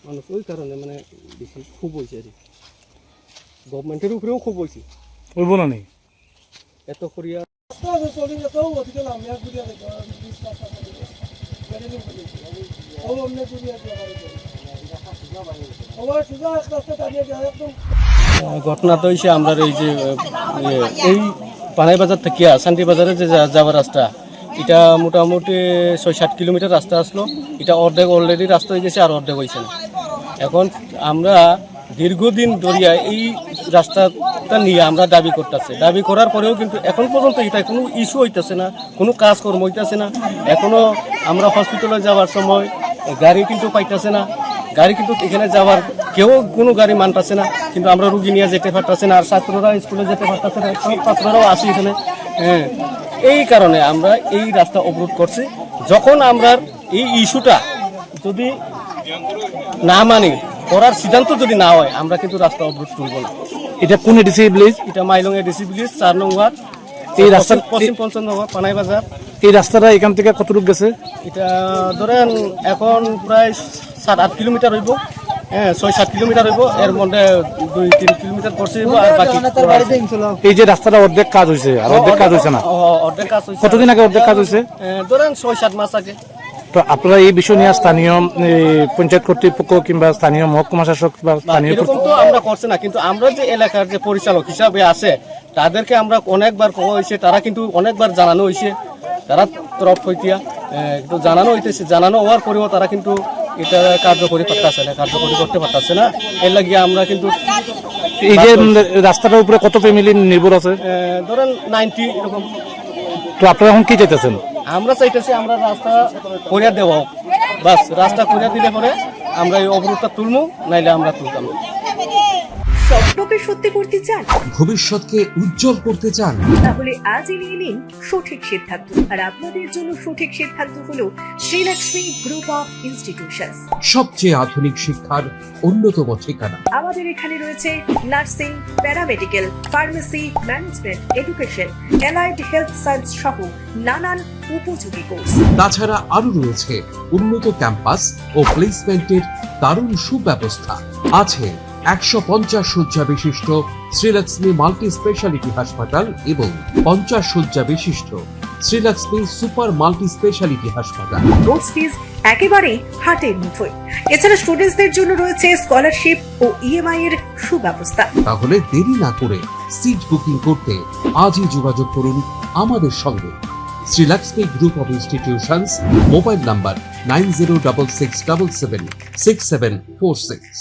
মানুষ ওই কারণে মানে বেশি খুব হয়েছে আর কি। গভর্নমেন্টের উপরেও খুব হয়েছে হইব না নি এত করিয়া ঘটনা তো হয়েছে আমরা এই যে এই পানাই বাজার থেকে শান্তি বাজারে যে যাওয়ার রাস্তা এটা মোটামুটি ৬-৭ কিলোমিটার রাস্তা আসলো, এটা অর্ধেক অলরেডি রাস্তা হয়ে গেছে আর অর্ধেক হয়েছে না। এখন আমরা দীর্ঘদিন ধরিয়া এই রাস্তাটা নিয়ে আমরা দাবি করতেছি, দাবি করার পরেও কিন্তু এখন পর্যন্ত এটা কোনো ইস্যু হইতেছে না, কোনো কাজকর্ম হইতেছে না। এখনও আমরা হসপিটালে যাওয়ার সময় গাড়ি কিন্তু পাইতেছে না, গাড়ি কিন্তু এখানে যাওয়ার কেউ কোনো গাড়ি মানতেছে না, কিন্তু আমরা রুগী নিয়ে যেতে পারতেছে না, আর ছাত্ররা স্কুলে যেতে পারতেছে না, সব ছাত্ররাও আসি এখানে। হ্যাঁ, এই কারণে আমরা এই রাস্তা অবরোধ করছি। যখন আমরা এই ইস্যুটা যদি না মানি, করার সিদ্ধান্ত যদি না হয়, আমরা কিন্তু রাস্তা অবরোধ করব না। এটা কোন এডিসি ভিলেজ? এটা মাইলং এডিসি ভিলেজ ৪ নং ওয়ার্ড, এই রাস্তা পশ্চিম পঞ্চনগর পানাই বাজার। এই রাস্তাটা এখান থেকে কতটুকু গেছে? এটা ধরেন এখন প্রায় ৭-৮ কিলোমিটার হইব। হ্যাঁ, ৬-৭ কিলোমিটার হইব, এর মধ্যে ২-৩ কিলোমিটার পড়ছে আর বাকি। এই যে রাস্তাটা অর্ধেক কাজ হয়েছে আর অর্ধেক কাজ হয়েছে না, অর্ধেক কাজ হয়েছে। কতদিন আগে অর্ধেক কাজ হয়েছে? ধরেন ৬-৭ মাস আগে। তো আপনারা এই বিষয় নিয়ে স্থানীয় পঞ্চায়েত কর্তৃপক্ষ কিংবা স্থানীয় মহকুমা শাসক বা স্থানীয় এরকম তো আমরা করছি না, কিন্তু আমরা যে এলাকার যে পরিচালক হিসাবে আছে তাদেরকে আমরা অনেকবার কওয়া হয়েছে, তারা কিন্তু অনেকবার জানানো হয়েছে, তারা তরফ হইতিয়া একটু জানানো হইতেছে, জানানো হওয়ার পরেও তারা কিন্তু এটা কার্যকরী করতেছে না, কার্যকরী করতে পারতেছে না। এর লাগিয়ে আমরা কিন্তু এই যে রাস্তাটার উপরে কত ফ্যামিলি নির্ভর আছে? ধরেন 90 এরকম। তো আপনারা এখন কি চাইতেছেন? আমরা চাইতেছি আমরা রাস্তা করিয়া দেওয়া হোক, বাস রাস্তা করিয়া দিলে পরে আমরা এই অবরোধটা তুলবো, নাইলে আমরা তুলতাম না। স্বপ্নকে সত্যি করতে চান, ভবিষ্যৎকে উজ্জ্বল করতে চান, তাহলে আজই নিয়ে নিন সঠিক সিদ্ধান্ত। আর আপনাদের জন্য সঠিক সিদ্ধান্ত হলো শ্রীলক্ষ্মী গ্রুপ অফ ইনস্টিটিউশনস। সবচেয়ে আধুনিক শিক্ষার অন্যতম ঠিকানা। আমাদের এখানে রয়েছে nursing, paramedical, pharmacy, management, education, allied health science সহ নানান উপযোগী কোর্স। তাছাড়া আরো রয়েছে উন্নত ক্যাম্পাস ও প্লেসমেন্টের দারুণ সুব্যবস্থা। আছে ১৫০ শয্যা বিশিষ্ট শ্রীলক্ষ্মী মাল্টি স্পেশালিটি হাসপাতাল এবং ৫০ শয্যা বিশিষ্ট শ্রীলক্ষ্মী সুপার মাল্টি স্পেশালিটি হাসপাতাল। কোর্স ফিজ একেবারেই হাতের মুঠোয়। এছাড়া স্টুডেন্টসদের জন্য রয়েছে স্কলারশিপ ও ইএমআই এর সুব্যবস্থা। তাহলে দেরি না করে সিট বুকিং করতে আজই যোগাযোগ করুন আমাদের সঙ্গে। Srilakshmi group of institutions, mobile number 9066776746।